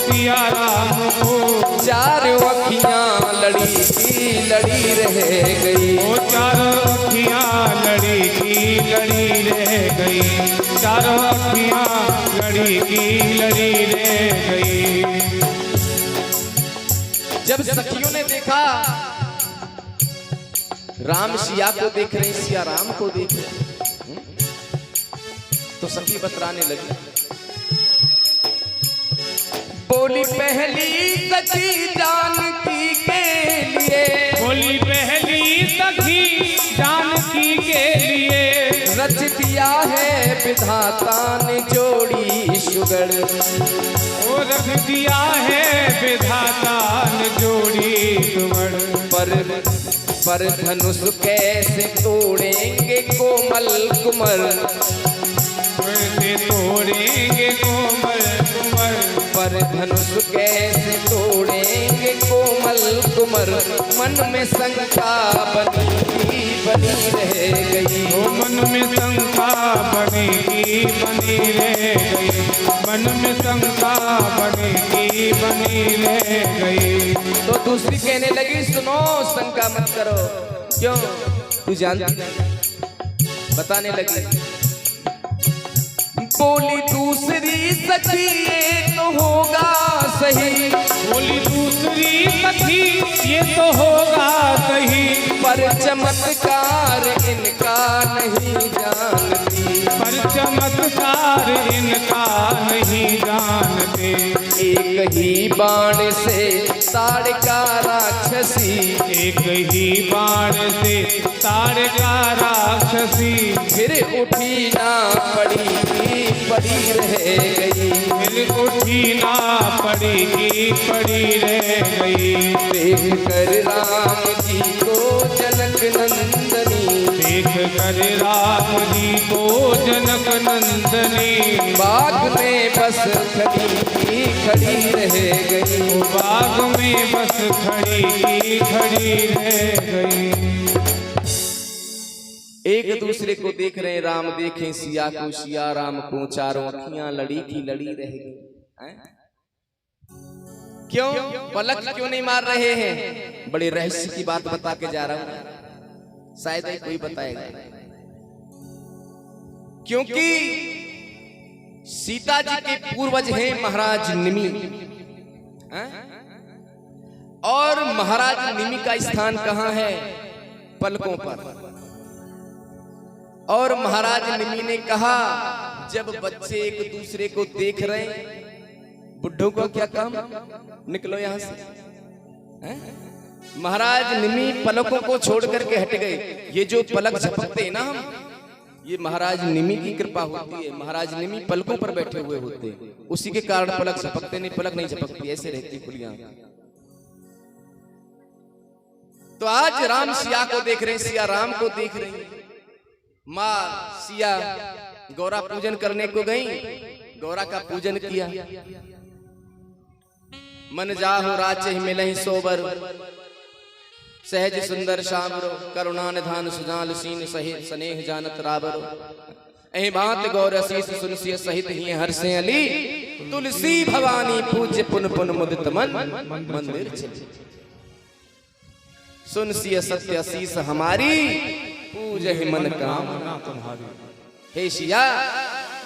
सिया राम को। चारों अखियां लड़ी की लड़ी रह गई। वो चारों अखियां लड़ी की लड़ी रह गई। चारों अखियां लड़ी की लड़ी रह गई। जब सखियों ने देखा राम सिया को देख रहे, सिया राम को देख रहे, तो सखी बतराने लगी। बोली पहली सखी जानकी के लिए, बोली पहली सखी जानकी के लिए। रच दिया है विधाता ने जोड़ी सुगढ़। वो रख दिया है विधाता ने जोड़ी सुगढ़। पर धनुष कैसे तोड़ेंगे कोमल कुमर। कैसे तोड़ेंगे कोमल कुमर। पर धनुष कैसे तोड़ेंगे कोमल कुमर। मन में शंका बनी रह गई। वो मन में शंका बनी रह गई। मन में शंका बनी रह गई। तो दूसरी कहने लगी सुनो शंका मत करो। क्यों? तू जानती नहीं? बताने लगी। बोली दूसरी सखी ये तो होगा सही। बोली दूसरी सखी ये तो होगा सही। पर चमत्कार इनका नहीं जानती। पर चमत्कार इनका नहीं जानते। एक ही बाण से ताड़का राक्षसी। एक ही बाण से ताड़का राक्षसी। फिर उठी ना पड़ी रह गई। फिर उठी ना पड़ी रह गई। देख कर राम जी को जनक नंदनी। देख कर राम जी को जनक नंदनी। बाग में बस खड़ी रह गई। बाग में बस खड़ी रह गई। एक दूसरे को देख रहे, राम देखें सिया को, सिया राम को। चारों अखियां लड़ी की लड़ी रह गई। क्यों? पलक क्यों नहीं मार रहे हैं? बड़े रहस्य की बात बता के जा रहा हूं, शायद ही कोई बताएगा। क्योंकि सीता जी के पूर्वज हैं महाराज निमि। और महाराज निमि का स्थान कहां है? पलकों पर। और महाराज निमि ने कहा जब बच्चे एक दूसरे को देख रहे, बुड्ढों को क्या काम, निकलो यहां से। महाराज निमि पलकों को छोड़ करके हट गए। ये जो पलक झपकते हैं ना हम, ये महाराज निमि की कृपा होती है। महाराज निमि पलकों पर बैठे हुए होते हैं, उसी के कारण पलक झपकते नहीं। पलक नहीं झपकती, ऐसे रहती खुलियां। तो आज राम सिया को देख रहे हैं, सिया राम को देख रहे हैं। माँ सिया गौरा पूजन करने को गई, गौरा का पूजन किया। मन जाहु राचे मिलहि सोबर। सहज सुंदर श्यामरो करुणा निधान सुजाल सीन सहित स्नेह जानत राबरो। एहि भांत गौर असीस सुनसिय सहित ही हर्षे अली। तुलसी भवानी पूज्य पुन पुन मुदित मन मंदिर चली। सुनसिय सत्य असीस हमारी पूजहि मन कामना तुम्हारी। हे सिया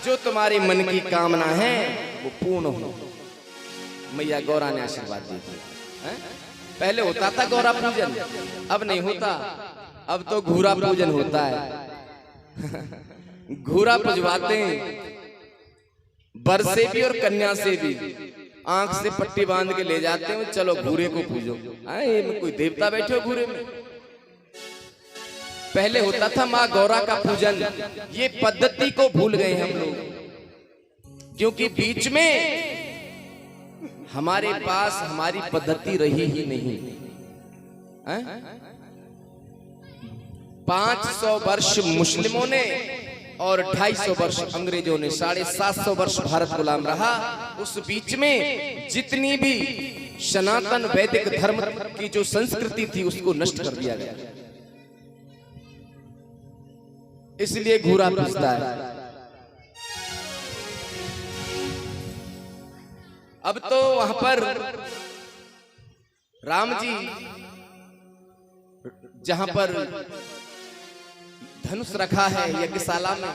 जो तुम्हारे मन की कामना है वो पूर्ण हो। मैया गौरा ने आशीर्वाद दी थी। पहले होता था गौरा पूजन, अब नहीं होता। अब तो घूरा पूजन होता है। घूरा पुजवाते हैं, वर से भी और कन्या से भी। आंख से पट्टी बांध के ले जाते हैं, चलो घूरे को पूजो। कोई देवता बैठे हो घूरे में? पहले होता था माँ गौरा का पूजन। ये पद्धति को भूल गए हम लोग, क्योंकि बीच में हमारे पास हमारी पद्धति रही ही नहीं। 500 वर्ष मुस्लिमों ने और 250 वर्ष अंग्रेजों ने, 750 वर्ष भारत गुलाम रहा। उस बीच में जितनी भी सनातन वैदिक धर्म की जो संस्कृति थी उसको नष्ट कर दिया गया। इसलिए घूरा पूजता है। अब तो वहां पर राम जी जहां पर धनुष रखा है यज्ञशाला में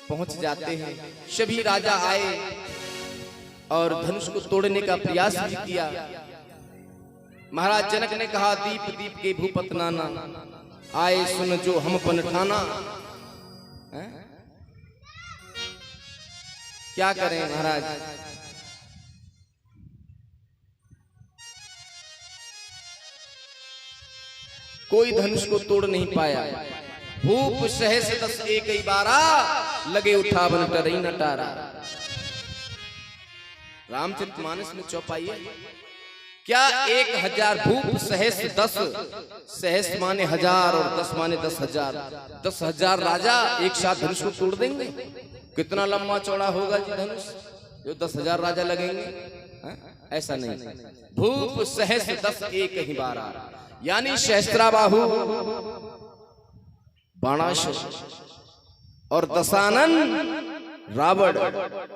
पहुंच जाते हैं। सभी राजा आए और धनुष को तोड़ने का प्रयास भी किया। महाराज जनक ने कहा, दीप दीप के भूपत नाना, आए सुन जो हम पन ठाना। क्या करें महाराज, कोई धनुष को तोड़ नहीं पाया। भूप सहस दस एक ही बारा, लगे उठावन टरई नटारा। रामचरितमानस में चौपाई है क्या, 1000 भूप सहस 10, सहस माने 1000 और 10 माने 10,000, 10,000 राजा एक साथ धनुष को तोड़ देंगे? कितना लंबा चौड़ा होगा जी धनुष, जो 10,000 राजा लगेंगे? ऐसा नहीं। भूप सहस 10 एक ही बारा, यानी सहस्त्राबाहु बाणासुर और दशानन रावण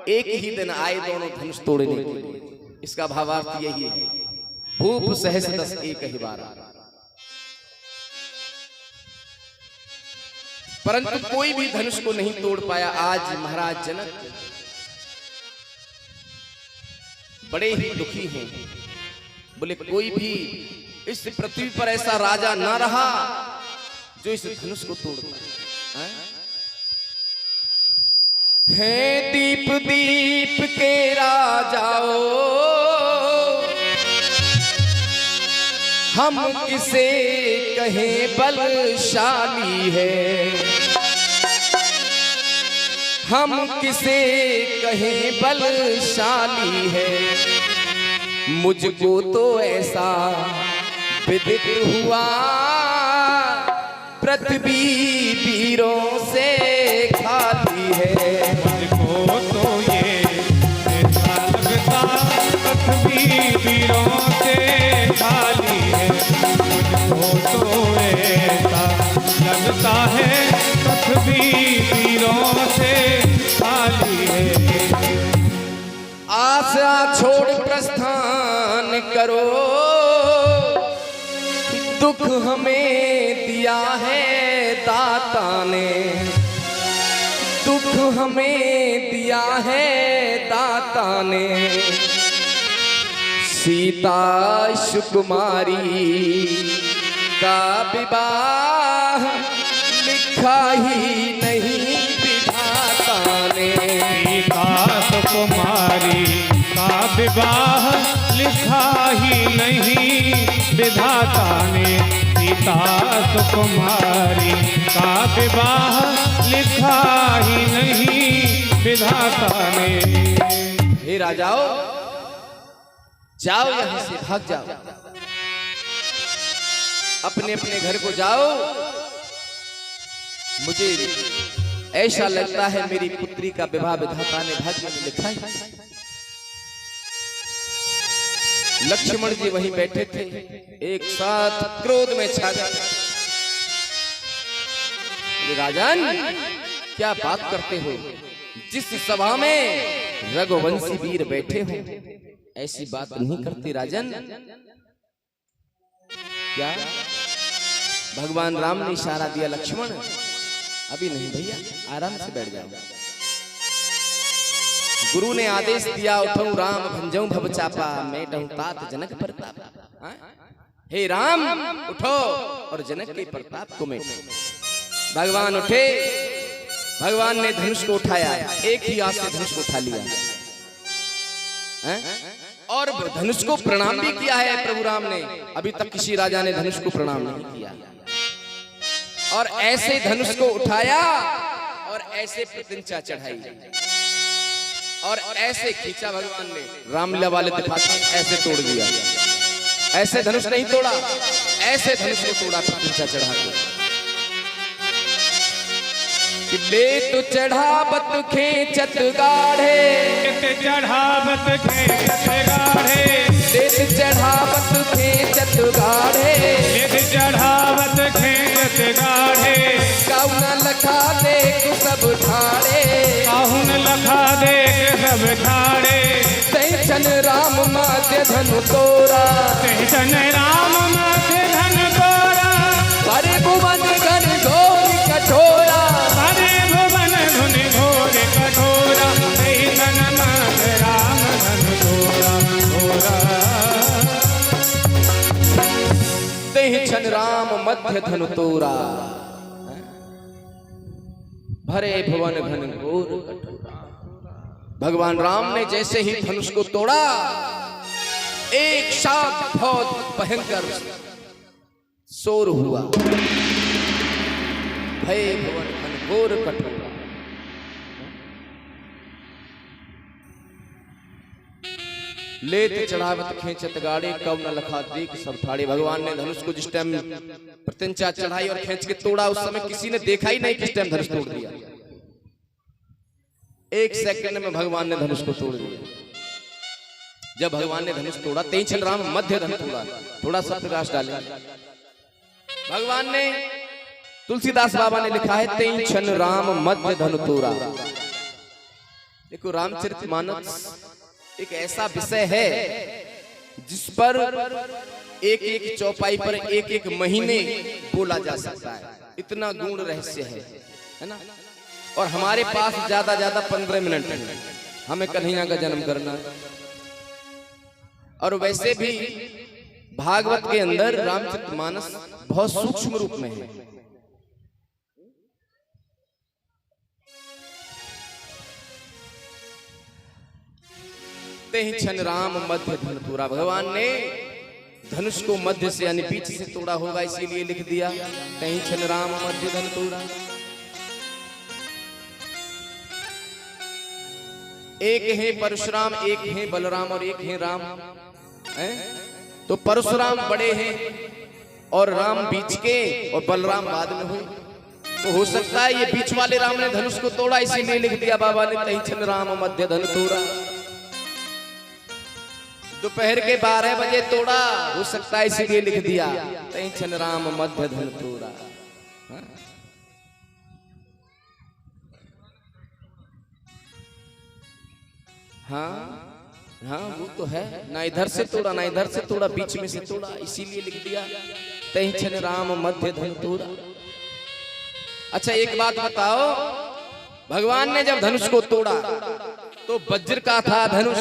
एक ही दिन आए दोनों धनुष तोड़ने के लिए। इसका भावार्थ यही है, भूप सहस 10 एक ही बारा। परंतु कोई भी धनुष को नहीं तोड़ पाया। आज महाराज जनक बड़े ही दुखी हैं। बोले कोई भी इस पृथ्वी पर ऐसा राजा ना रहा जो इस धनुष को तोड़ पाए। है दीप दीप के राजाओ, हम किसे कहें बलशाली है, हम किसे कहें बलशाली है। मुझको तो ऐसा विदित हुआ, पृथ्वी वीरों से खाली है। मुझको तो ये ऐसा लगता, पृथ्वी वीरों से खाली है। मुझको तो ऐसा लगता है, पृथ्वी वीरों से खाली है। आशा छोड़ प्रस्थान करो, दुख हमें दिया है दाता ने, दुख हमें दिया है दाता ने। सीता सुकुमारी का विवाह लिखा ही नहीं विधाता ने। सीता सुकुमारी का विवाह लिखा ही नहीं विधाता ने। सीता सुकुमारी का विवाह लिखा ही नहीं विधाता ने। हे राजाओ, जाओ यहां से, भाग जाओ, अपने अपने घर को जाओ। मुझे ऐसा लगता है मेरी पुत्री का विवाह विधाता ने भाग्य में लिखा है। लक्ष्मण जी वहीं बैठे थे, एक साथ क्रोध में छा गए। राजन, क्या बात करते हो? जिस सभा में रघुवंशी वीर बैठे हो, ऐसी बात नहीं करते राजन। क्या? भगवान राम ने इशारा दिया, लक्ष्मण अभी नहीं भैया, आराम से बैठ जाओ। गुरु ने आदेश दिया, उठो राम भंजऊ भव चापा, मेटहु तात जनक प्रताप। हे राम उठो और जनक के प्रताप को मेटो। भगवान उठे, भगवान ने धनुष को उठाया, एक ही हाथ से धनुष को उठा लिया और धनुष को प्रणाम भी किया है प्रभु राम ने। अभी तक किसी राजा ने धनुष को प्रणाम नहीं किया। और ऐसे धनुष को उठाया और ऐसे प्रतिज्ञा चढ़ाई और ऐसे खींचा भगवान ने। रामलीला वाले दिखाते ऐसे तोड़ दिया, ऐसे धनुष नहीं तोड़ा, ऐसे धनुष को तोड़ा प्रतिज्ञा चढ़ा के। ले तो चढ़ावत खेचत गाढ़े, चढ़ावत खेचत गाढ़े, ले तो चढ़ावत खेचत गाढ़े, चढ़ावत खेचत गाढ़े। काहुन लखा देख सब ठाड़े, काहुन लखा देख सब ठाड़े। तैचन छन राम मध्य धनु तोरा, तेहि छन राम मध्य धनु तोरा, परे भुवन घन घोर कठोरा, परे भुवन घन घोर कठोरा, तेहि छन मध्य राम धनु तोरा तोरा। तेहि छन राम मध्य धनु तोरा, भरे भुवन घन घोर कठोरा। भगवान राम ने जैसे ही धनुष को तोड़ा, एक साथ बहुत भयंकर शोर हुआ। भय भुवन घन घोर कठोरा। लेत चढ़ावत खींचत गाड़ी, कब न लखा देख सब ठाड़े। भगवान ने धनुष को जिस टाइम प्रत्यंचा चढ़ाई और खींच के तोड़ा, उस समय किसी ने देखा ही नहीं किस टाइम धनुष तोड़ दिया। एक सेकंड में भगवान ने धनुष को तोड़ दिया। जब भगवान ने धनुष तोड़ा, तेहि छन राम मध्य धनु तोड़ा। थोड़ा सा प्रकाश डाले। भगवान ने, तुलसीदास बाबा ने लिखा है, तेहि छन राम मध्य धनु तोड़ा। देखो, रामचरितमानस एक ऐसा विषय है जिस पर एक एक चौपाई पर एक एक महीने बोला जा सकता है। इतना गूढ़ रहस्य है ना। और हमारे पास ज्यादा 15 मिनट है। हमें कन्हैया का जन्म करना है। और वैसे भी भागवत के अंदर रामचरितमानस बहुत सूक्ष्म रूप में है। तेहि छन राम मध्य धनु तोड़ा। भगवान ने धनुष को मध्य से यानी बीच से तोड़ा होगा, इसीलिए लिख दिया तेहि छन राम मध्य धनु तोड़ा। एक है परशुराम, एक है बलराम और एक है राम। तो परशुराम बड़े हैं और राम बीच के और बलराम बाद में हुए। तो हो सकता है ये बीच वाले राम ने धनुष को तोड़ा, इसीलिए लिख दिया बाबा ने तेहि छन राम मध्य धनु तोड़ा। दोपहर के 12 बजे तोड़ा, हो सकता है इसीलिए लिख दिया तेहि छन राम मध्य धनु तोड़ा। हाँ, वो तो है। ना इधर से तोड़ा ना इधर से तोड़ा, बीच में से तोड़ा, इसीलिए लिख दिया तेहि छन राम मध्य धनु तोड़ा। अच्छा, एक बात बताओ, भगवान ने जब धनुष को तोड़ा तो वज्र का था धनुष,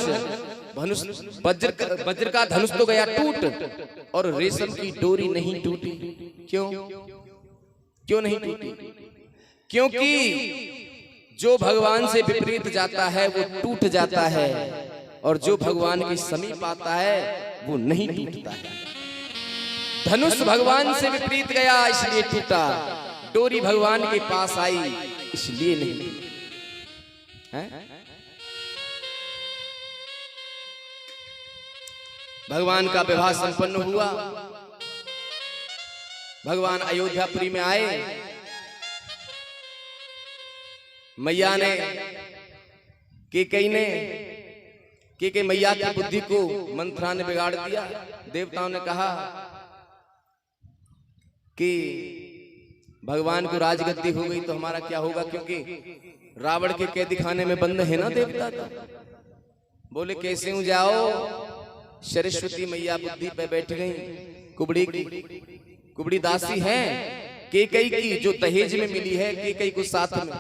वज्र का धनुष तो गया टूट और रेशम की डोरी नहीं टूटी। क्यों नहीं टूटी? क्योंकि जो भगवान से विपरीत जाता है वो टूट जाता है, और जो भगवान के समीप आता है वो नहीं टूटता है। धनुष भगवान से विपरीत गया इसलिए टूटा, डोरी भगवान के पास आई इसलिए नहीं। भगवान का विवाह संपन्न हुआ। भगवान अयोध्यापुरी में आए। मैया ने, केकई मैया की बुद्धि को मंथरा ने बिगाड़ दिया। देवताओं ने कहा कि भगवान को राजगद्दी हो गई तो हमारा क्या होगा, क्योंकि रावण के कैदी खाने में बंद है ना देवता। बोले कैसे हूं जाओ। सरस्वती मैया बुद्धि पे बैठ गई। कुबड़ी दासी है केकई की, जो दहेज में मिली है केकई को साथ में।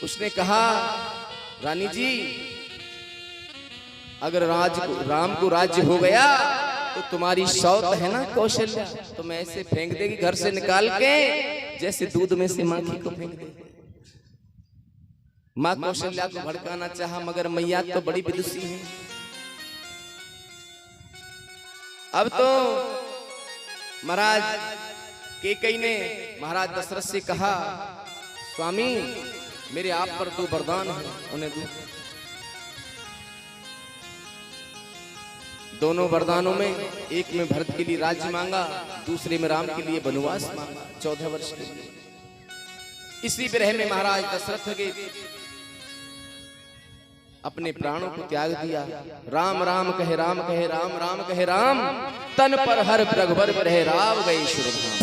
उसने कहा, रानी जी, अगर राम को राज्य हो गया तो तुम्हारी सौत है ना कौशल्या, तो मैं ऐसे फेंक देगी घर से निकाल के, जैसे दूध में से माखी को फेंक दे। माँ कौशल्या को भड़काना चाहा, मगर मैया तो बड़ी विदुषी है। अब तो महाराज केकई ने महाराज दशरथ से कहा, स्वामी मेरे आप पर 2 वरदान हैं, उन्हें दो। दोनों वरदानों में एक में भरत के लिए राज्य मांगा, दूसरे में राम के लिए वनवास मांगा 14 वर्ष के लिए। इसी विरह में महाराज दशरथ के अपने प्राणों को त्याग दिया। राम राम कहे राम कहे राम राम कहे राम, तन पर हर रघुबर रहे राव गए शुभधाम।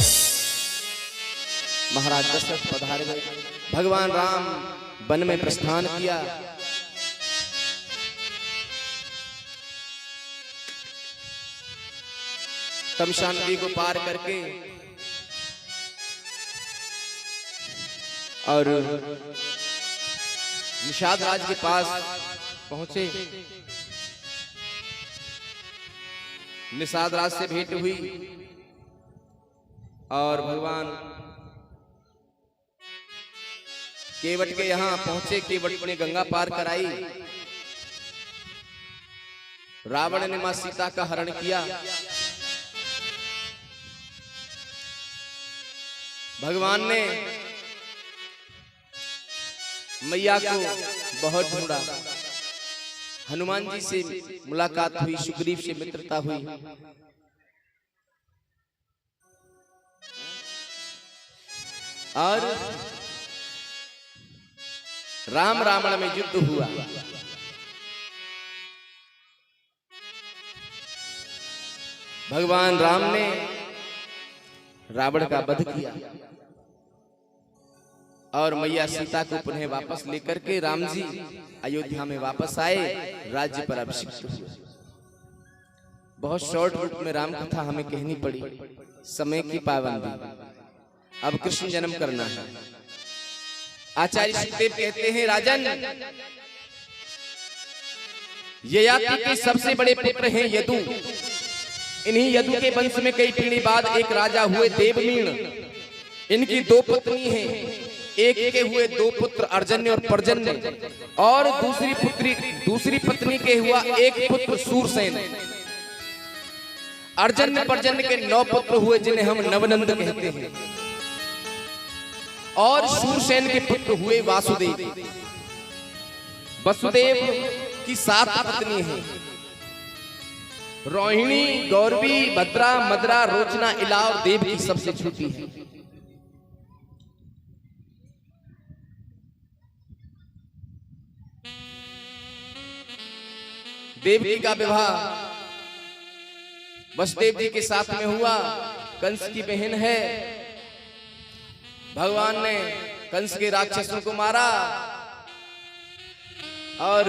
महाराज दशरथ पधार गए। भगवान राम वन में प्रस्थान किया। शमशान नदी को पार करके और निषाद राज के पास पहुंचे। निषाद राज से भेंट हुई और भगवान केवट के यहां पहुंचे। केवट ने गंगा पार कराई। रावण ने मां सीता का हरण किया। भगवान ने मैया को बहुत ढूंढा। हनुमान जी से मुलाकात हुई, सुग्रीव से मित्रता हुई। और राम रावण में युद्ध हुआ। भगवान राम ने रावण का वध किया और मैया सीता को पुनः वापस लेकर के राम जी अयोध्या में वापस आए, राज्य पर अभिषिक्त हुए। बहुत शॉर्ट रूप में राम कथा हमें कहनी पड़ी, समय की पाबंदी। अब कृष्ण जन्म करना है। आचार्य सुखदेव कहते हैं, राजन, ययाति के सबसे बड़े पुत्र हैं यदु। इन्हीं यदु के वंश में कई पीढ़ी बाद एक राजा हुए देवमीण। इनकी दो पत्नी हैं। एक के हुए दो पुत्र अर्जन्य और पर्जन्य, और दूसरी पत्नी के हुआ एक पुत्र सूरसेन। अर्जन्य पर्जन्य के 9 पुत्र हुए, जिन्हें हम नवनंद कहते हैं। और सूरसेन के पुत्र हुए वासुदेव। वसुदेव की 7 पत्नी हैं। रोहिणी, गौरवी, भद्रा, मद्रा, रोचना, इला और देव की सबसे छोटी है। देवकी का विवाह वसुदेव जी के साथ में हुआ। कंस की बहन है। भगवान ने कंस के राक्षसों को मारा और